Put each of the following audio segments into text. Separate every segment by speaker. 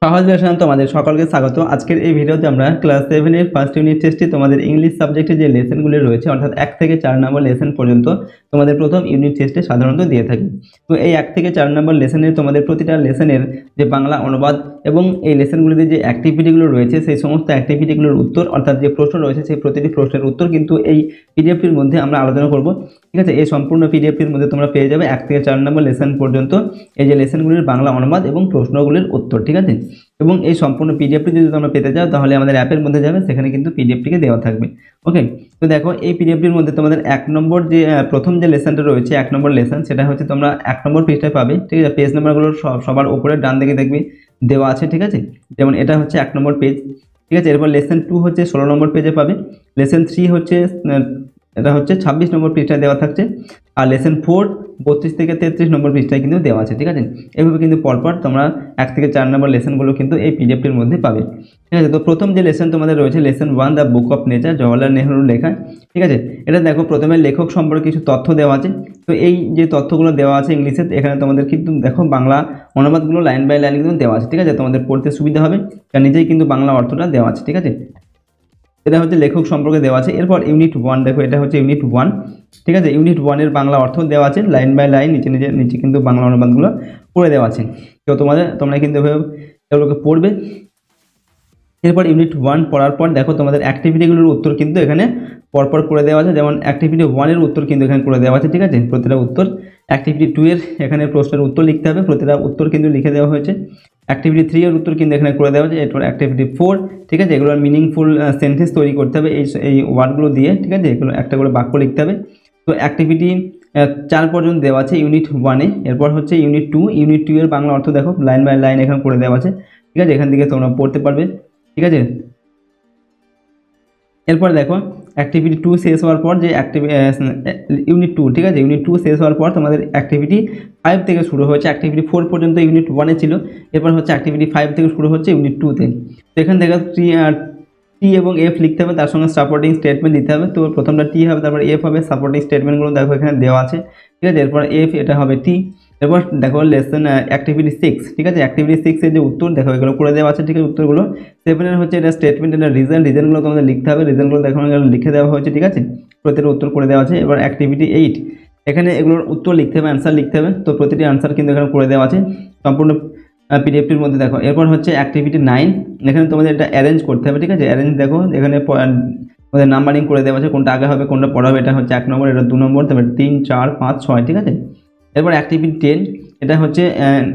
Speaker 1: সহজ লেসন তোমাদের সকলকে স্বাগত। আজকের এই ভিডিওতে আমরা ক্লাস 7 এর ফার্স্ট ইউনিট টেস্টে তোমাদের ইংলিশ সাবজেক্টে যে লেসনগুলি রয়েছে অর্থাৎ 1 থেকে 4 নম্বর লেসন পর্যন্ত তোমাদের প্রথম ইউনিট টেস্টে সাধারণত দিয়ে থাকি। তো এই 1 থেকে 4 নম্বর লেসনের তোমাদের প্রতিটা লেসনের যে বাংলা অনুবাদ এবং এই লেসনগুলিতে যে অ্যাক্টিভিটিগুলো রয়েছে সেই সমস্ত অ্যাক্টিভিটিগুলোর উত্তর অর্থাৎ যে প্রশ্ন রয়েছে সেই প্রতিটি প্রশ্নের উত্তর কিন্তু এই পিডিএফটির মধ্যে আমরা আলোচনা করব। ঠিক আছে, এই সম্পূর্ণ পিডিএফটির মধ্যে তোমরা পেয়ে যাবে 1 থেকে 4 নম্বর লেসন পর্যন্ত এই যে লেসনগুলির বাংলা অনুবাদ এবং প্রশ্নগুলির উত্তর। ঠিক আছে, এবং এই সম্পূর্ণ পিডিএফটি যদি তোমরা পেতে চাও তাহলে আমাদের অ্যাপের মধ্যে যাবে, সেখানে কিন্তু পিডিএফটিকে দেওয়া থাকবে। ওকে, তো দেখো এই পিডিএফটির মধ্যে তোমাদের 1 নম্বর যে প্রথম যে লেসনটা রয়েছে 1 নম্বর লেসন, সেটা হচ্ছে তোমরা 1 নম্বর পেজটায় পাবে। ঠিক আছে, পেজ নাম্বারগুলো সবার উপরে ডান দিকে দেখবে দেওয়া আছে। ঠিক আছে, যেমন এটা হচ্ছে 1 নম্বর পেজ। ঠিক আছে, এরপর লেসন 2 হচ্ছে 16 নম্বর পেজে পাবে। লেসন 3 হচ্ছে এটা হচ্ছে 26 নম্বর পৃষ্ঠায় দেওয়া থাকছে। আর লেসন 4 32 থেকে 33 নম্বর পৃষ্ঠায় কিন্তু দেওয়া আছে। ঠিক আছে, এভাবে কিন্তু পরপর তোমরা 1 থেকে 4 নম্বর লেসনগুলো কিন্তু এই পিডিএফটির মধ্যে পাবে। ঠিক আছে, তো প্রথম যে লেসন তোমাদের রয়েছে lesson 1 the book of nature, Jawaharlal নেহরুর লেখা। ঠিক আছে, এটা দেখো প্রথমে লেখক সম্পর্কে কিছু তথ্য দেওয়া আছে। তো এই যে তথ্যগুলো দেওয়া আছে ইংলিশে, এখানে তোমাদের কিন্তু দেখো বাংলা অনুবাদগুলো লাইন বাই লাইন কিন্তু দেওয়া আছে। ঠিক আছে, তোমাদের পড়তে সুবিধা হবে, তার নিজেই কিন্তু বাংলা অর্থটা দেওয়া আছে। ঠিক আছে, এটা হচ্ছে লেখক সম্পর্কে দেওয়া আছে। এরপর ইউনিট 1 দেখো, এটা হচ্ছে ইউনিট 1। ঠিক আছে, ইউনিট 1 এর বাংলা অর্থ দেওয়া আছে লাইন বাই লাইন, নিচে কিন্তু বাংলা অনুবাদগুলো করে দেওয়া আছে। তো তোমরা কিন্তু এগুলোকে পড়বে। এরপর ইউনিট 1 পড়ার পর দেখো তোমাদের অ্যাক্টিভিটিগুলোর উত্তর কিন্তু এখানে পরপর করে দেওয়া আছে। যেমন অ্যাক্টিভিটি 1 এর উত্তর কিন্তু এখানে করে দেওয়া আছে। ঠিক আছে, প্রতিটা উত্তর। অ্যাক্টিভিটি 2 এর এখানে প্রশ্নের উত্তর লিখতে হবে, প্রতিটা উত্তর কিন্তু লিখে দেওয়া হয়েছে। অ্যাক্টিভিটি 3 এর উত্তর কিন্তু এখানে করে দেওয়া আছে। এরপর অ্যাক্টিভিটি 4, ঠিক আছে, এগুলোর মিনিংফুল সেন্টেন্স তৈরি করতে হবে এই ওয়ার্ডগুলো দিয়ে। ঠিক আছে, এগুলো একটা করে বাক্য লিখতে হবে। তো অ্যাক্টিভিটি 4 পর্যন্ত দেওয়া আছে ইউনিট 1 এ। এরপর হচ্ছে ইউনিট 2 এর বাংলা অর্থ দেখো লাইন বাই লাইন এখানে করে দেওয়া আছে। ঠিক আছে, এখান থেকে তোমরা পড়তে পারবে। ঠিক আছে, এরপর দেখো অ্যাক্টিভিটি 2 শেষ হওয়ার পর যে ইউনিট 2, ঠিক আছে, ইউনিট 2 শেষ হওয়ার পর তোমাদের অ্যাক্টিভিটি 5 থেকে শুরু হয়েছে। অ্যাক্টিভিটি 4 পর্যন্ত ইউনিট 1 এ ছিল, এরপর হচ্ছে অ্যাক্টিভিটি 5 থেকে শুরু হচ্ছে ইউনিট 2 তে। তো এখান থেকে টি এবং এফ লিখতে হবে, তার সঙ্গে সাপোর্টিং স্টেটমেন্ট দিতে হবে। তো প্রথমটা টি হবে, তারপর এফ হবে। সাপোর্টিং স্টেটমেন্টগুলো দেখো এখানে দেওয়া আছে। ঠিক আছে, এরপর এফ, এটা হবে টি। এরপর দেখো লেসন অ্যাক্টিভিটি 6, ঠিক আছে, অ্যাক্টিভিটি 6 এর যে উত্তর দেখো এগুলো করে দেওয়া আছে। ঠিক আছে, উত্তরগুলো 7 এর হচ্ছে এটা স্টেটমেন্ট, এটা রিজনগুলো তোমাদের লিখতে হবে। রিজনগুলো দেখো লিখে দেওয়া হয়েছে। ঠিক আছে, প্রতিটা উত্তর করে দেওয়া আছে। এবার অ্যাক্টিভিটি 8, এখানে এগুলোর উত্তর লিখতে হবে, অ্যান্সার লিখতে হবে। তো প্রতিটি অ্যান্সার কিন্তু এখানে করে দেওয়া আছে সম্পূর্ণ পিডিএফটির মধ্যে। দেখো এরপর হচ্ছে অ্যাক্টিভিটি 9, এখানে তোমাদের এটা অ্যারেঞ্জ করতে হবে। ঠিক আছে, অ্যারেঞ্জ দেখো এখানে তোমাদের নাম্বারিং করে দেওয়া আছে, কোনটা আগে হবে কোনটা পরে হবে। এটা হচ্ছে 1 নম্বর, এটা 2 নম্বর, তারপরে 3, 4, 5, 6। ঠিক আছে, এরপর অ্যাক্টিভিটি 10, এটা হচ্ছে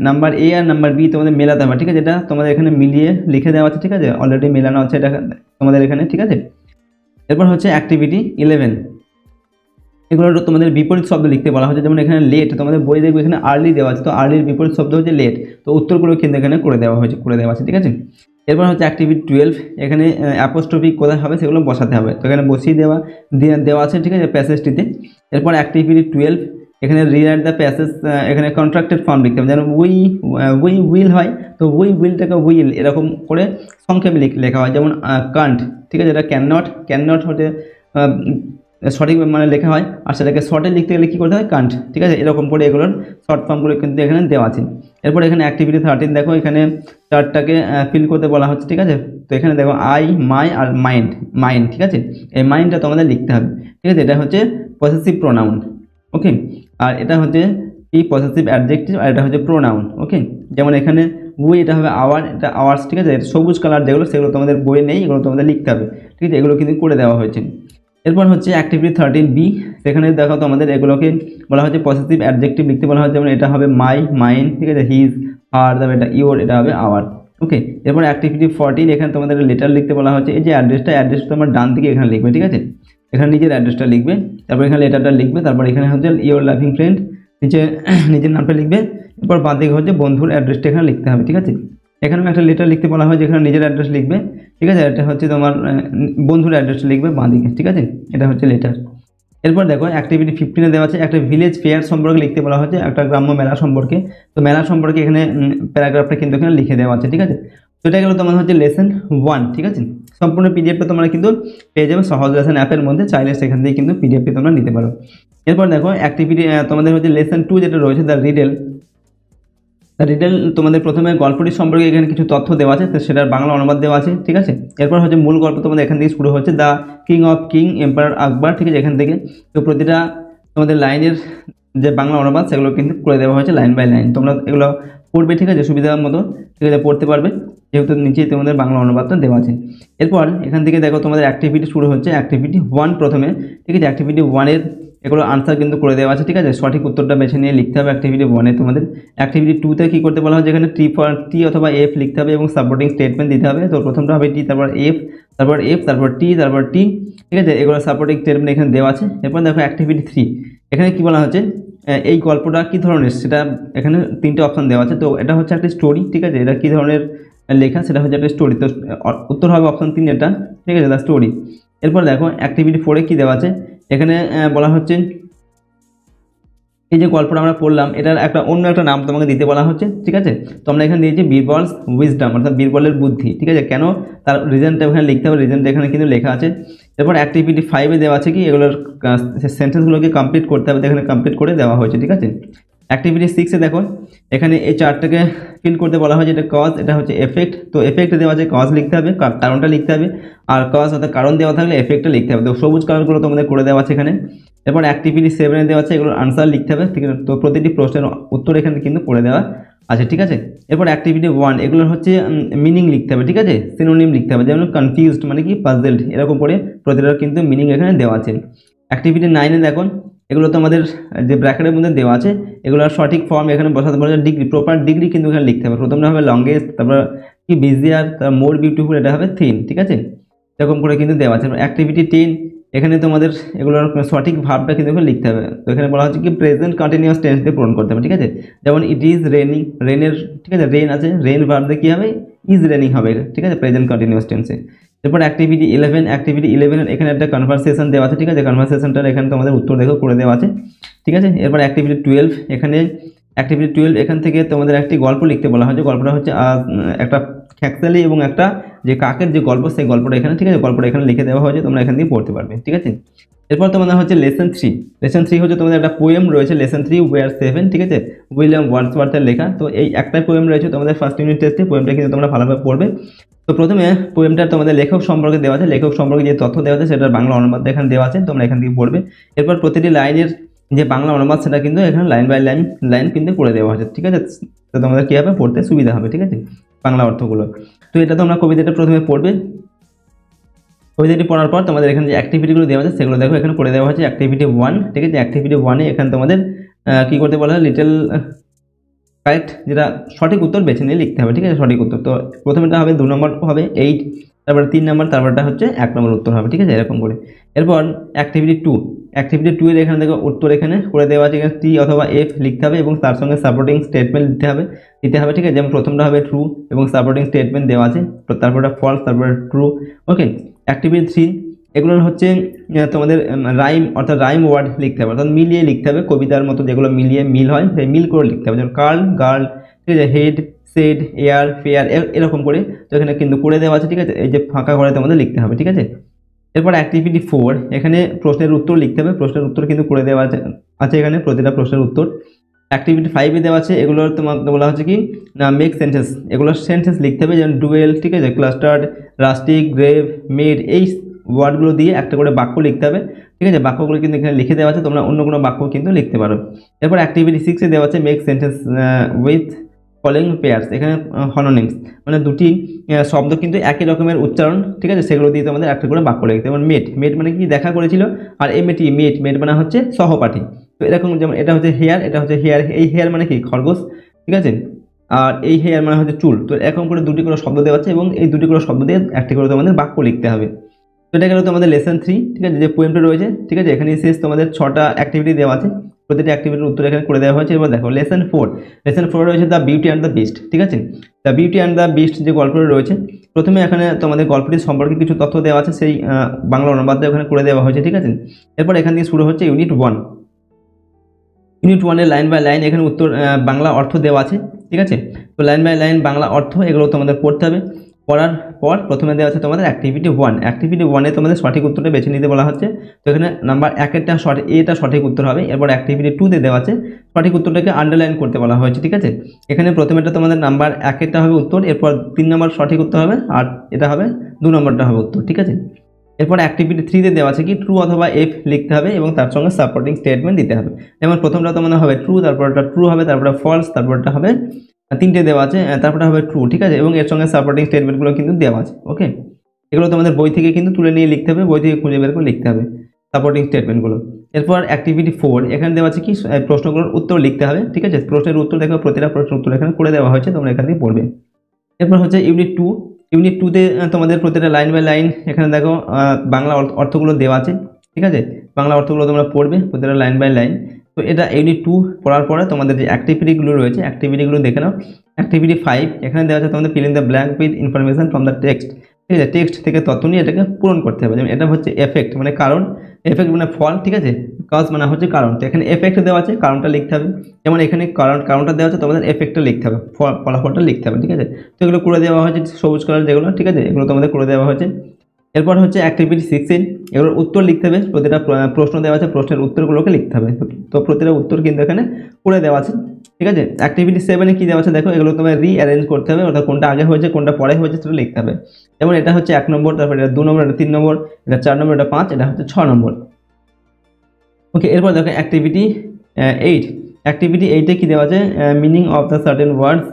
Speaker 1: নাম্বার এ আর নাম্বার বি তোমাদের মেলাতে হবে। ঠিক আছে, এটা তোমাদের এখানে মিলিয়ে লিখে দেওয়া আছে। ঠিক আছে, অলরেডি মেলানো আছে এটা তোমাদের এখানে। ঠিক আছে, এরপর হচ্ছে অ্যাক্টিভিটি 11, এগুলো তোমাদের বিপরীত শব্দ লিখতে বলা হচ্ছে। যেমন এখানে লেট, তোমাদের বই দেখবে এখানে আর্লি দেওয়া আছে, তো আর্লির বিপরীত শব্দ হচ্ছে লেট। তো উত্তরগুলো কিন্তু এখানে করে দেওয়া আছে। ঠিক আছে, এরপর হচ্ছে অ্যাক্টিভিটি 12, এখানে অ্যাপোস্ট্রফি কোথায় হবে সেগুলো বসাতে হবে, তো এখানে বসিয়ে দেওয়া আছে। ঠিক আছে, প্যাসেজটিতে। এরপর অ্যাক্টিভিটি 12, এখানে রিরাইট দ্য প্যাসেজ, এখানে কন্ট্রাক্টেড ফর্ম লিখতে হবে। যেন উই উইল হয়, তো উই উইলটাকে উইল এরকম করে সংক্ষেপে লেখা হয়। যেমন কান্ট, ঠিক আছে, এটা ক্যান নট হচ্ছে সঠিক মানে লেখা হয়, আর সেটাকে শর্টে লিখতে গেলে কী করতে হয়, কান্ট। ঠিক আছে, এরকম করে এগুলোর শর্ট ফর্মগুলো কিন্তু এখানে দেওয়া আছে। এরপর এখানে অ্যাক্টিভিটি 13 দেখো, এখানে চার্টটাকে ফিল করতে বলা হচ্ছে। ঠিক আছে, তো এখানে দেখো আই, মাই আর মাইন্ড। ঠিক আছে, এই মাইন্ডটা তোমাদের লিখতে হবে। ঠিক আছে, এটা হচ্ছে পসেসিভ প্রোনাউন। ওকে, আর এটা হচ্ছে কি পসেসিভ অ্যাডজেক্টিভ, আর এটা হচ্ছে প্রোনাউন। ওকে, যেমন এখানে উই, এটা হবে আওয়ার, এটা আওয়ার্স। ঠিক আছে, সবুজ কালার যেগুলো সেগুলো তোমাদের বই নেই, এগুলো তোমাদের লিখতে হবে। ঠিক আছে, এগুলো কিন্তু করে দেওয়া হয়েছে। এরপর হচ্ছে অ্যাক্টিভিটি 13B, সেখানে দেখো তোমাদের এগুলোকে বলা হচ্ছে পজিটিভ অ্যাডজেক্টিভ লিখতে বলা হচ্ছে। যেমন এটা হবে মাই, মাইন। ঠিক আছে, হিজ, হার, তারপর এটা ইওর, এটা হবে আওয়ার। ওকে, এরপর অ্যাক্টিভিটি 14, এখানে তোমাদের লেটার লিখতে বলা হচ্ছে। এই যে অ্যাড্রেসটা তোমার ডান দিকে এখানে লিখবে। ঠিক আছে, এখানে নিজের অ্যাড্রেসটা লিখবে, তারপর এখানে লেটারটা লিখবে, তারপর এখানে হচ্ছে ইওর লাভিং ফ্রেন্ড, নিচে নিজের নামটা লিখবে। এরপর বাঁ দিকে হচ্ছে বন্ধুর অ্যাড্রেসটা এখানে লিখতে হবে। ঠিক আছে, এখানেও একটা লেটার লিখতে বলা হয়, যেখানে নিজের অ্যাড্রেস লিখবে। ঠিক আছে, এটা হচ্ছে তোমার বন্ধুর অ্যাড্রেস লিখবে বাঁ দিকে। ঠিক আছে, এটা হচ্ছে লেটার। এরপর দেখো অ্যাক্টিভিটি 15 দেওয়া আছে, একটা ভিলেজ ফেয়ার সম্পর্কে লিখতে বলা হচ্ছে, একটা গ্রাম্য মেলা সম্পর্কে। তো মেলা সম্পর্কে এখানে প্যারাগ্রাফটা কিন্তু এখানে লিখে দেওয়া আছে। ঠিক আছে, তো এটা গেলো তোমার হচ্ছে লেসন 1। ঠিক আছে, সম্পূর্ণ পিডিএফটা তোমরা কিন্তু পেয়ে যাবে সহজ লেসন অ্যাপের মধ্যে, চাইলে সেখান থেকে কিন্তু পিডিএফটি তোমরা নিতে পারো। এরপর দেখো অ্যাক্টিভিটি তোমাদের হচ্ছে লেসন 2 যেটা রয়েছে দ্য রিডেল, রিটেল তোমাদের প্রথমে গল্পটি সম্পর্কে এখানে কিছু তথ্য দেওয়া আছে, তো সেটার বাংলা অনুবাদ দেওয়া আছে, ঠিক আছে। এরপর হচ্ছে মূল গল্প তোমাদের এখান থেকে শুরু হচ্ছে, the king of king empire Akbar, ঠিক আছে, এখান থেকে। তো প্রতিটা তোমাদের লাইনের যে বাংলা অনুবাদ সেগুলো কিন্তু করে দেওয়া হয়েছে লাইন বাই লাইন, তোমরা এগুলো পড়বে, ঠিক আছে, সুবিধা মতো, ঠিক আছে, পড়তে পারবে, যেহেতু নিচেই তোমাদের বাংলা অনুবাদটা দেওয়া আছে। এরপর এখান থেকে দেখো তোমাদের অ্যাক্টিভিটি শুরু হচ্ছে, অ্যাক্টিভিটি 1 প্রথমে, ঠিক আছে। অ্যাক্টিভিটি 1-এর এগুলো আনসার কিন্তু করে দেওয়া আছে, ঠিক আছে, সঠিক উত্তরটা বেছে নিয়ে লিখতে হবে অ্যাক্টিভিটি 1-এ তোমাদের। অ্যাক্টিভিটি 2-তে কী করতে বলা হয়, যেখানে টি অথবা এফ লিখতে হবে এবং সাপোর্টিং স্টেটমেন্ট দিতে হবে। তো প্রথমটা হবে টি, তারপর এফ, তারপর এফ, তারপর টি, তারপর টি, ঠিক আছে, এগুলো সাপোর্টিং স্টেটমেন্ট এখানে দেওয়া আছে। এরপর দেখো অ্যাক্টিভিটি 3, এখানে কী বলা হচ্ছে, এই গল্পটা কী ধরনের সেটা এখানে 3টে অপশান দেওয়া আছে। তো এটা হচ্ছে একটা স্টোরি, ঠিক আছে, এটা কী ধরনের লেখা সেটা হচ্ছে একটা স্টোরি। তো উত্তর হবে অপশান 3 এটা, ঠিক আছে, দ্য স্টোরি। এরপর দেখো অ্যাক্টিভিটি 4-এ কী দেওয়া আছে, এখানে বলা হচ্ছে এই যে গল্পটা আমরা পড়লাম এটার একটা অন্য একটা নাম তোমাকে দিতে বলা হচ্ছে, ঠিক আছে। তো আমরা এখানে দিয়েছি বীরবলস উইজডম, অর্থাৎ বীরবলের বুদ্ধি, ঠিক আছে। কেন তার রিজনটা এখানে লিখতে হবে, রিজনটা এখানে কিন্তু লেখা আছে। এরপর অ্যাক্টিভিটি 5-এ দেওয়া আছে কি এগুলোর সেন্টেন্সগুলোকে কমপ্লিট করতে হবে, এখানে কমপ্লিট করে দেওয়া হয়েছে, ঠিক আছে। অ্যাক্টিভিটি 6-এ দেখো এখানে এই চারটাকে ফিল করতে বলা হয়েছে, এটা কজ, এটা হচ্ছে এফেক্ট। তো এফেক্টে দেওয়া আছে কজ লিখতে হবে, কারণটা লিখতে হবে, আর কজ অর্থাৎ কারণ দেওয়া থাকলে এফেক্টটা লিখতে হবে। তো সবুজ কালারগুলো তোমাদের করে দেওয়া আছে এখানে। এরপর অ্যাক্টিভিটি 7-এ দেওয়া আছে এগুলোর আনসার লিখতে হবে, ঠিক আছে। তো প্রতিটি প্রশ্নের উত্তর এখানে কিন্তু করে দেওয়া আছে, ঠিক আছে। এরপর অ্যাক্টিভিটি 1 এগুলোর হচ্ছে মিনিং লিখতে হবে, ঠিক আছে, সিনোনিম লিখতে হবে, যেমন কনফিউজড মানে কি পাজলড, এরকম করে প্রতিটার কিন্তু মিনিং এখানে দেওয়া আছে। অ্যাক্টিভিটি 9-এ দেখো এগুলো তোমাদের যে ব্র্যাকেটের মধ্যে দেওয়া আছে এগুলোর সঠিক ফর্ম এখানে বসাতে পারবে, ডিগ্রি, প্রপার ডিগ্রি কিন্তু এখানে লিখতে হবে। প্রথমটা হবে লংগেস্ট, তারপর কি বিজিয়ার, তারপর মোর বিউটিফুল, এটা হবে থিন, ঠিক আছে, এরকম করে কিন্তু দেওয়া আছে। অ্যাক্টিভিটি 10 এখানে তোমাদের এগুলোর সঠিক ভাবটা কিন্তু এখানে লিখতে হবে। তো এখানে বলা হচ্ছে কি প্রেজেন্ট কন্টিনিউয়াস টেন্স দিয়ে পূরণ করতে হবে, ঠিক আছে। যেমন ইট ইজ রেনিং, রেনের, ঠিক আছে, রেন আছে, রেন ভার্ব দিয়ে কী হবে, ইজ রেনিং হবে, ঠিক আছে, প্রেজেন্ট কন্টিনিউয়াস টেন্সে। এরপর অ্যাক্টিভিটি 11, অ্যাক্টিভিটি 11 এখানে একটা কনভারসেশন দেওয়া আছে, ঠিক আছে, কনভারসেশনটার এখানে তোমাদের উত্তর দেখো করে দেওয়া আছে, ঠিক আছে। এরপর অ্যাক্টিভিটি 12 এখানে অ্যাক্টিভিটি 12 এখান থেকে তোমাদের একটি গল্প লিখতে বলা হয়েছে, গল্পটা হচ্ছে একটা খ্যাকশালি এবং একটা যে কাকের যে গল্প সেই গল্পটা এখানে, ঠিক আছে, গল্পটা এখানে লিখে দেওয়া হয়েছে, তোমরা এখান দিয়ে পড়তে পারবে, ঠিক আছে। এরপর তোমাদের হচ্ছে লেসন 3, লেসন 3 হচ্ছে তোমাদের একটা পোয়েম রয়েছে, লেসন 3 ওয়ার 7, ঠিক আছে, উইলিয়াম ওয়ার্ডসওয়ার্থের লেখা। তো এই একটা পোয়েম রয়েছে তোমাদের ফার্স্ট ইউনিট টেস্টে, পোয়েমটা কিন্তু তোমরা ভালোভাবে পড়বে। তো প্রথমে পোয়েমটা তোমাদের লেখক সম্পর্কে দেওয়া আছে, লেখক সম্পর্কে যে তথ্য দেওয়া আছে সেটার বাংলা অনুবাদ এখানে দেওয়া আছে, তোমরা এখান থেকে পড়বে। এরপর প্রতিটি লাইনের যে বাংলা অনুবাদ সেটা কিন্তু এখানে লাইন বাই লাইন লাইন কিন্তু করে দেওয়া হয়েছে, ঠিক আছে। তো তোমাদের কী হবে, পড়তে সুবিধা হবে, ঠিক আছে, বাংলা অর্থগুলো। তো এটা তোমরা কবিতাটা প্রথমে পড়বে, কবিতাটি পড়ার পর তোমাদের এখানে যে অ্যাক্টিভিটিগুলো দেওয়া আছে সেগুলো দেখো এখানে করে দেওয়া হয়েছে। অ্যাক্টিভিটি 1, ঠিক আছে, অ্যাক্টিভিটি 1-এ এখানে তোমাদের কী করতে বলা হয়, লিটল কারেক্ট, যেটা সঠিক উত্তর বেছে নিয়ে লিখতে হবে, ঠিক আছে, সঠিক উত্তর। তো প্রথমেটা হবে 2 নম্বর হবে 8, তারপরে 3 নম্বর, তারপরটা হচ্ছে 1 নম্বর উত্তর হবে, ঠিক আছে, এরকম করে। এরপর অ্যাক্টিভিটি 2, অ্যাক্টিভিটি 2-এর এখানে দেখো উত্তর এখানে করে দেওয়া আছে, এখানে টি অথবা এফ লিখতে হবে এবং তার সঙ্গে সাপোর্টিং স্টেটমেন্ট দিতে হবে, ঠিক আছে। যেমন প্রথমটা হবে ট্রু এবং সাপোর্টিং স্টেটমেন্ট দেওয়া আছে, তারপরটা ফলস, তারপরে ট্রু, ওকে। অ্যাক্টিভিটি 3 এগুলোর হচ্ছে তোমাদের রাইম অর্থাৎ রাইম ওয়ার্ড লিখতে হবে, অর্থাৎ মিলিয়ে লিখতে হবে, কবিতার মতো যেগুলো মিলিয়ে মিল হয় সেই মিল করে লিখতে হবে, যেমন কার্ল, গার্ল, ঠিক আছে, হেড, সেড, এয়ার, ফেয়ার, এরকম করে। তো এখানে কিন্তু করে দেওয়া আছে, ঠিক আছে, এই যে ফাঁকা করে তোমাদের লিখতে হবে, ঠিক আছে। এরপর অ্যাক্টিভিটি 4 এখানে প্রশ্নের উত্তর লিখতে হবে, প্রশ্নের উত্তর কিন্তু করে দেওয়া আছে এখানে প্রতিটা প্রশ্নের উত্তর। অ্যাক্টিভিটি 5-এ দেওয়া আছে এগুলোর তোমাকে বলা হচ্ছে কি না মেক সেন্টেন্স, এগুলোর সেন্টেন্স লিখতে হবে, যেমন ডুয়েল, ঠিক আছে, ক্লাস্টার্ড, রাস্টিক, গ্রেভ, মেড, এই ওয়ার্ডগুলো দিয়ে একটা করে বাক্য লিখতে হবে, ঠিক আছে, বাক্যগুলো কিন্তু এখানে লিখে দেওয়া আছে, তোমরা অন্য কোনো বাক্য কিন্তু লিখতে পারো। এরপর অ্যাক্টিভিটি 6-এ দেওয়া আছে make sentence with following pairs, এখানে হনোনিমস মানে দুটি শব্দ কিন্তু একই রকমের উচ্চারণ, ঠিক আছে, সেগুলো দিয়ে তোমাদের একটা করে বাক্য লিখতে হবে। যেমন মেট, মেট মানে কি দেখা করেছিল, আর এমএটি মেট, মেট মানে হচ্ছে সহপাঠী। তো এরকম, যেমন এটা হচ্ছে হেয়ার, এটা হচ্ছে হেয়ার, এই হেয়ার মানে কি খরগোশ, ঠিক আছে, আর এই হেয়ার মানে হচ্ছে চুল। তো এরকম করে দুটি করে শব্দ দেওয়া আছে এবং এই দুটি করে শব্দ দিয়ে একটি করে তোমাদের বাক্য লিখতে হবে। তো এটা গেল তোমাদের লেসন 3, ঠিক আছে, যে পোয়েমটা রয়েছে, ঠিক আছে, এখানে শেষ তোমাদের 6টা অ্যাক্টিভিটি দেওয়া আছে, প্রতিটি অ্যাক্টিভিটির উত্তর এখানে করে দেওয়া হয়েছে। এবার দেখো লেসন 4, লেসন 4 রয়েছে the beauty and the beast, ঠিক আছে, the beauty and the beast যে গল্পটি রয়েছে, প্রথমে এখানে তোমাদের গল্পটির সম্পর্কে কিছু তথ্য দেওয়া আছে, সেই বাংলা অনুবাদটা ওখানে করে দেওয়া হয়েছে, ঠিক আছে। এরপর এখান থেকে শুরু হচ্ছে ইউনিট 1, ইউনিট 1-এর লাইন বাই লাইন এখানে উত্তর বাংলা অর্থ দেওয়া আছে, ঠিক আছে। তো লাইন বাই লাইন বাংলা অর্থ এগুলো তোমাদের পড়তে হবে। করার পর প্রথমে দেওয়া আছে তোমাদের অ্যাক্টিভিটি 1। অ্যাক্টিভিটি 1-এ তোমাদের সঠিক উত্তরটা বেছে নিতে বলা হচ্ছে। তো এখানে নাম্বার 1-এরটা এটা সঠিক উত্তর হবে। এরপর অ্যাক্টিভিটি 2-তে দেওয়া আছে সঠিক উত্তরটাকে আন্ডারলাইন করতে বলা হয়েছে, ঠিক আছে। এখানে প্রথমেটা তোমাদের নাম্বার 1-এরটা হবে উত্তর, এরপর 3 নম্বর সঠিক উত্তর হবে, আর এটা হবে 2 নম্বরটা হবে উত্তর, ঠিক আছে। এরপর অ্যাক্টিভিটি 3-তে দেওয়া আছে কি ট্রু অথবা এফ লিখতে হবে এবং তার সঙ্গে সাপোর্টিং স্টেটমেন্ট দিতে হবে। যেমন প্রথমটা তোমাদের হবে ট্রু, তারপরটা ট্রু হবে, তারপরে ফলস, তারপরটা হবে 3টে দেওয়া আছে, তারপরে হবে ট্রু, ঠিক আছে। এবং এর সঙ্গে সাপোর্টিং স্টেটমেন্টগুলো কিন্তু দেওয়া আছে, ওকে। এগুলো তোমাদের বই থেকে কিন্তু তুলে নিয়ে লিখতে হবে, বই থেকে খুঁজে বের করে লিখতে হবে সাপোর্টিং স্টেটমেন্টগুলো। এরপর অ্যাক্টিভিটি 4, এখানে দেওয়া আছে কি প্রশ্নগুলোর উত্তর লিখতে হবে, ঠিক আছে। প্রশ্নের উত্তর দেখো, প্রতিটা প্রশ্নের উত্তর এখানে করে দেওয়া হয়েছে, তোমরা এখান থেকে পড়বে। এরপর হচ্ছে ইউনিট 2। ইউনিট 2-তে তোমাদের প্রতিটা লাইন বাই লাইন এখানে দেখো বাংলা অর্থগুলো দেওয়া আছে, ঠিক আছে। বাংলা অর্থগুলো তোমরা পড়বে প্রতিটা লাইন বাই লাইন। তো এটা ইউনিট 2 পড়ার পরে তোমাদের যে অ্যাক্টিভিটিগুলো রয়েছে অ্যাক্টিভিটিগুলো দেখে নাও। অ্যাক্টিভিটি 5 এখানে দেওয়া আছে তোমাদের fill in the blank with information from the text, ঠিক আছে। টেক্সট থেকে তথ্য নিয়ে এটাকে পূরণ করতে হবে। যেমন এটা হচ্ছে এফেক্ট মানে কারণ, এফেক্ট মানে ফল, ঠিক আছে। কজ মানে হচ্ছে কারণ, তো এখানে এফেক্ট দেওয়া আছে, কারণটা লিখতে হবে। যেমন এখানে কারণটা দেওয়া আছে, তোমাদের এফেক্টটা লিখতে হবে, ফলাফলটা লিখতে হবে, ঠিক আছে। তো এগুলো করে দেওয়া হয়েছে সবুজ কালার যেগুলো, ঠিক আছে, এগুলো তোমাদের করে দেওয়া হয়েছে। এরপর হচ্ছে অ্যাক্টিভিটি 6 এগুলোর উত্তর লিখতে হবে। প্রতিটা প্রশ্ন দেওয়া আছে, প্রশ্নের উত্তরগুলোকে লিখতে হবে। তো প্রতিটা উত্তর কিন্তু এখানে করে দেওয়া আছে, ঠিক আছে। অ্যাক্টিভিটি 7-এ কী দেওয়া আছে দেখো, এগুলো তোমায় রিঅ্যারেঞ্জ করতে হবে, অর্থাৎ কোনটা আগে হয়েছে কোনটা পরে হয়েছে সেটা লিখতে হবে। যেমন এটা হচ্ছে 1 নম্বর, তারপর এটা 2 নম্বর, এটা 3 নম্বর, এটা 4 নম্বর, এটা 5, এটা হচ্ছে 6 নম্বর, ওকে। এরপর দেখো অ্যাক্টিভিটি 8। অ্যাক্টিভিটি 8-এ কী দেওয়া আছে, meaning of the certain words,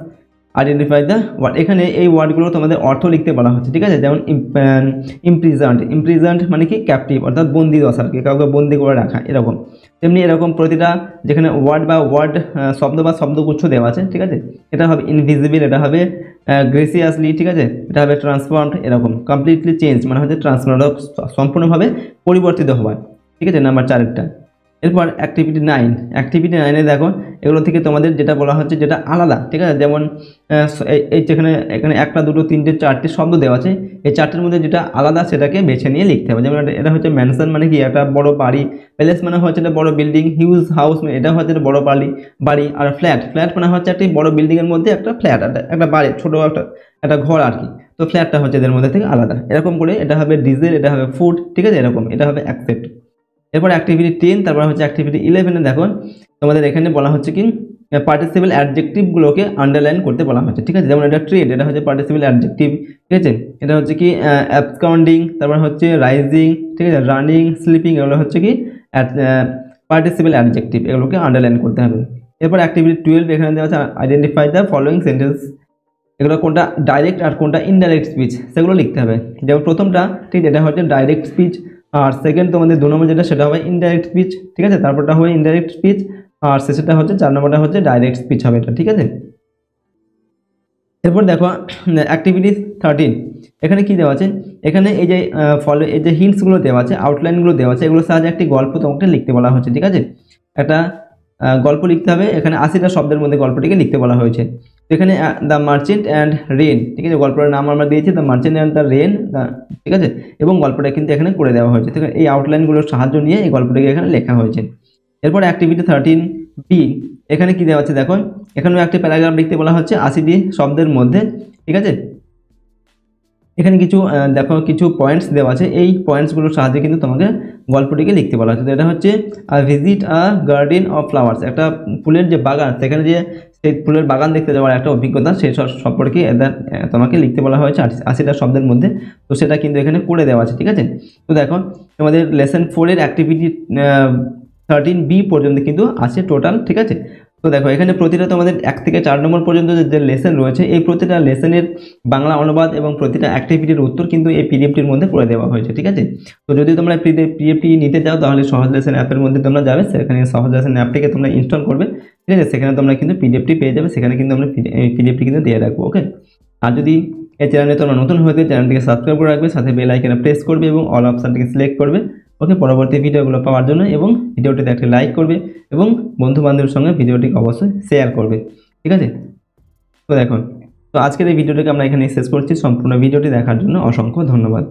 Speaker 1: identify the word. এখানে এই ওয়ার্ডগুলো তোমাদের অর্থ লিখতে বলা হচ্ছে, ঠিক আছে। যেমন ইমপ্রিজন্ড মানে কি ক্যাপটিভ, অর্থাৎ বন্দি দশা, কি কাউকে বন্দি করে রাখা, এরকম। তেমনি এরকম প্রতিটা যেখানে ওয়ার্ড বা ওয়ার্ড শব্দ বা শব্দগুচ্ছ দেওয়া আছে, ঠিক আছে। এটা হবে ইনভিজিবল, এটা হবে গ্রেসিয়াসলি, ঠিক আছে। এটা হবে ট্রান্সফর্মড, এরকম। কমপ্লিটলি চেঞ্জ মানে হচ্ছে ট্রান্সফর্মড, সম্পূর্ণভাবে পরিবর্তিত হওয়া, ঠিক আছে, নাম্বার 4-এরটা। এরপর অ্যাক্টিভিটি 9। অ্যাক্টিভিটি 9-এ দেখো এগুলো থেকে তোমাদের যেটা বলা হচ্ছে যেটা আলাদা, ঠিক আছে। যেমন এই যেখানে এখানে 1টা 2টো 3টে 4টে শব্দ দেওয়া আছে, এই 4টের মধ্যে যেটা আলাদা সেটাকে বেছে নিয়ে লিখতে হবে। যেমন এটা হচ্ছে ম্যানশন মানে কি একটা বড় বাড়ি, প্যালেস মানে হচ্ছে একটা বড় বিল্ডিং, হিউজ হাউস মানে এটা হচ্ছে একটা বড় বাড়ি, আর ফ্ল্যাট মানে হচ্ছে একটি বড় বিল্ডিংয়ের মধ্যে একটা ফ্ল্যাট, একটা বাড়ি, ছোটো একটা ঘর আর কি। তো ফ্ল্যাটটা হচ্ছে এদের মধ্যে থেকে আলাদা, এরকম করে। এটা হবে ডিজেল, এটা হবে ফুড, ঠিক আছে, এরকম। এটা হবে অ্যাকসেপ্ট। এরপর অ্যাক্টিভিটি 10, তারপর হচ্ছে অ্যাক্টিভিটি 11-এ দেখো তোমাদের এখানে বলা হচ্ছে কি পার্টিসিপেল অ্যাডজেক্টিভগুলোকে আন্ডারলাইন করতে বলা হচ্ছে, ঠিক আছে। যেমন এটা ট্রেড, এটা হচ্ছে পার্টিসিপেল অ্যাডজেক্টিভ, ঠিক আছে। এটা হচ্ছে কি অ্যাবস্কন্ডিং, তারপর হচ্ছে রাইজিং, ঠিক আছে, রানিং, স্লিপিং, এগুলো হচ্ছে কি পার্টিসিপেল অ্যাডজেক্টিভ, এগুলোকে আন্ডারলাইন করতে হবে। এরপর অ্যাক্টিভিটি 12 এখানে দেওয়া আছে আইডেন্টিফাই দ্য ফলোয়িং সেন্টেন্স, এগুলো কোনটা ডাইরেক্ট আর কোনটা ইনডাইরেক্ট স্পিচ সেগুলো লিখতে হবে। যেমন প্রথমটা, ঠিক, এটা হচ্ছে ডাইরেক্ট স্পিচ, আর সেকেন্ড তোমাদের 2 নম্বর যেটা সেটা হবে ইনডাইরেক্ট স্পিচ, ঠিক আছে। তারপরটা হবে ইনডাইরেক্ট স্পিচ, আর শেষেরটা হচ্ছে 4 নম্বরটা হচ্ছে ডাইরেক্ট স্পিচ হবে এটা, ঠিক আছে। এরপর দেখো অ্যাক্টিভিটি 13, এখানে কি দেওয়া আছে, এখানে এই যে এই যে হিন্টসগুলো দেওয়া আছে, আউটলাইনগুলো দেওয়া আছে, এগুলো সাহায্যে একটি গল্প তোমাকে লিখতে বলা হচ্ছে, ঠিক আছে। একটা গল্প লিখতে হবে, এখানে 80টা শব্দের মধ্যে গল্পটিকে লিখতে বলা হয়েছে। তো এখানে দ্য মার্চেন্ট অ্যান্ড রেন, ঠিক আছে, গল্পের নাম আমরা দিয়েছি the merchant and the rain, ঠিক আছে। এবং গল্পটা কিন্তু এখানে করে দেওয়া হয়েছে, ঠিক আছে। এই আউটলাইনগুলোর সাহায্য নিয়ে এই গল্পটিকে এখানে লেখা হয়েছে। এরপর অ্যাক্টিভিটি 13B, এখানে কি দেওয়া আছে দেখো, এখানেও একটি প্যারাগ্রাফ লিখতে বলা হচ্ছে 80টি শব্দের মধ্যে, ঠিক আছে। এখানে কিছু দেখো কিছু পয়েন্টস দেওয়া আছে, এই পয়েন্টসগুলোর সাহায্যে কিন্তু তোমাকে গল্পটিকে লিখতে বলা হচ্ছে। এটা হচ্ছে visit a garden of flowers, একটা ফুলের যে বাগান, সেখানে যে সেই ফুলের বাগান দেখতে যাওয়ার একটা অভিজ্ঞতা, সেই সম্পর্কে তোমাকে লিখতে বলা হয়েছে 80টা শব্দের মধ্যে। তো সেটা কিন্তু এখানে করে দেওয়া আছে, ঠিক আছে। তো দেখো তোমাদের লেসন 4-এর অ্যাক্টিভিটি 13B পর্যন্ত কিন্তু আছে টোটাল, ঠিক আছে। তো দেখো এখানে প্রতিটা তোমাদের 1 থেকে 4 নম্বর পর্যন্ত যে লেসন রয়েছে, এই প্রতিটা লেসনের বাংলা অনুবাদ এবং প্রতিটা অ্যাক্টিভিটির উত্তর কিন্তু এই পিডিএফটির মধ্যে করে দেওয়া হয়েছে, ঠিক আছে। তো যদি তোমরা পিডিএফটি নিতে চাও তাহলে সহজ লেসন অ্যাপের মধ্যে তোমরা যাবে, সেখানে সহজ লেসন অ্যাপটিকে তোমরা ইনস্টল করবে, ঠিক আছে। সেখানে তোমরা কিন্তু পিডিএফটি পেয়ে যাবে, সেখানে কিন্তু আমরা পিডিএফটি কিন্তু দিয়ে রাখবো, ওকে। আর যদি এই চ্যানেলে তোমরা নতুন হয়ে চ্যানেলটিকে সাবস্ক্রাইব করে রাখবে, সাথে বেল আইকনে প্রেস করবে এবং অল অপশনটিকে সিলেক্ট করবে, ওকে, পরবর্তী ভিডিওগুলো পাওয়ার জন্য। এবং ভিডিওটিতে একটা লাইক করবে এবং বন্ধু বান্ধবের সঙ্গে ভিডিওটিকে অবশ্যই শেয়ার করবে, ঠিক আছে। তো দেখুন, তো আজকের এই ভিডিওটিকে আমরা এখানে শেষ করছি। সম্পূর্ণ ভিডিওটি দেখার জন্য অসংখ্য ধন্যবাদ।